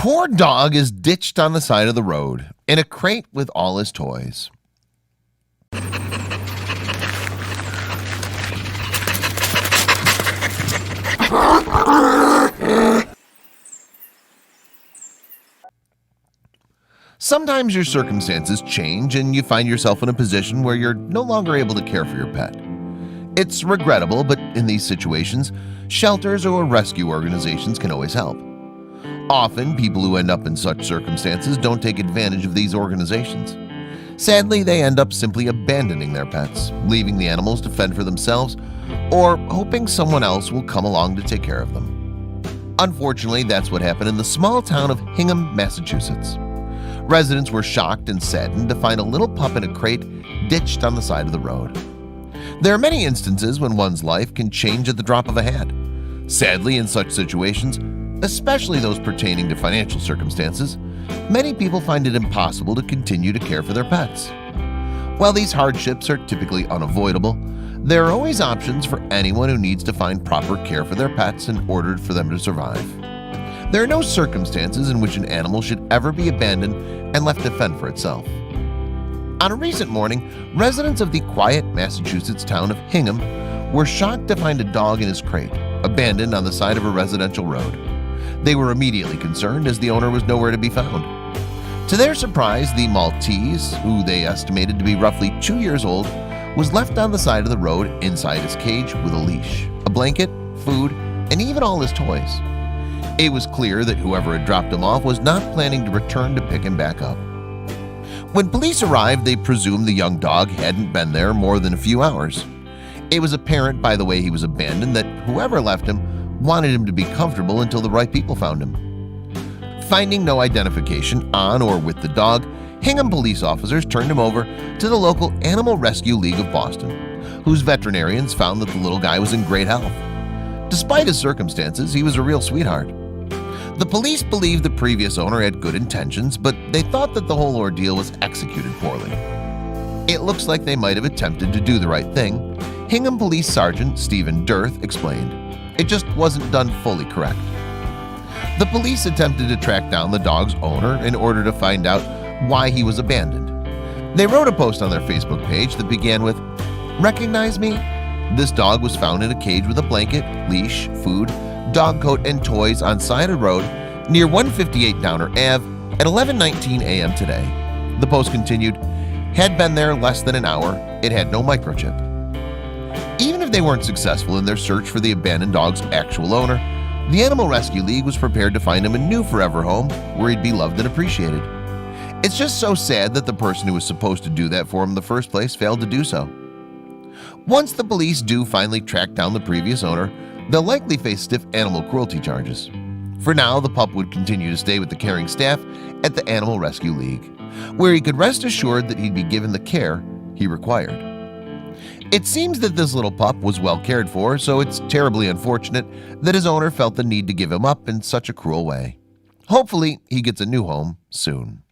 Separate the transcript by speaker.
Speaker 1: Poor dog is ditched on the side of the road in a crate with all his toys. Sometimes your circumstances change and you find yourself in a position where you're no longer able to care for your pet. It's regrettable, but in these situations, shelters or rescue organizations can always help. Often, people who end up in such circumstances don't take advantage of these organizations. Sadly, they end up simply abandoning their pets, leaving the animals to fend for themselves, or hoping someone else will come along to take care of them. Unfortunately, that's what happened in the small town of Hingham, Massachusetts. Residents were shocked and saddened to find a little pup in a crate ditched on the side of the road. There are many instances when one's life can change at the drop of a hat. Sadly, in such situations, especially those pertaining to financial circumstances, many people find it impossible to continue to care for their pets. While these hardships are typically unavoidable, there are always options for anyone who needs to find proper care for their pets in order for them to survive. There are no circumstances in which an animal should ever be abandoned and left to fend for itself. On a recent morning, residents of the quiet Massachusetts town of Hingham were shocked to find a dog in his crate, abandoned on the side of a residential road. They were immediately concerned as the owner was nowhere to be found. To their surprise, the Maltese, who they estimated to be roughly 2 years old, was left on the side of the road inside his cage with a leash, a blanket, food, and even all his toys. It was clear that whoever had dropped him off was not planning to return to pick him back up. When police arrived, they presumed the young dog hadn't been there more than a few hours. It was apparent by the way he was abandoned that whoever left him wanted him to be comfortable until the right people found him. Finding no identification on or with the dog, Hingham police officers turned him over to the local Animal Rescue League of Boston, whose veterinarians found that the little guy was in great health. Despite his circumstances, he was a real sweetheart. The police believed the previous owner had good intentions, but they thought that the whole ordeal was executed poorly. It looks like they might have attempted to do the right thing, Hingham Police Sergeant Stephen Dirth explained. It just wasn't done fully correct. The police attempted to track down the dog's owner in order to find out why he was abandoned. They wrote a post on their Facebook page that began with, "Recognize me? This dog was found in a cage with a blanket, leash, food, dog coat, and toys on side of road near 158 Downer Ave at 11:19 a.m. today." The post continued, "Had been there less than an hour. It had no microchip." Even if they weren't successful in their search for the abandoned dog's actual owner, the Animal Rescue League was prepared to find him a new forever home where he'd be loved and appreciated. It's just so sad that the person who was supposed to do that for him in the first place failed to do so. Once the police do finally track down the previous owner, they'll likely face stiff animal cruelty charges. For now, the pup would continue to stay with the caring staff at the Animal Rescue League, where he could rest assured that he'd be given the care he required. It seems that this little pup was well cared for, so it's terribly unfortunate that his owner felt the need to give him up in such a cruel way. Hopefully, he gets a new home soon.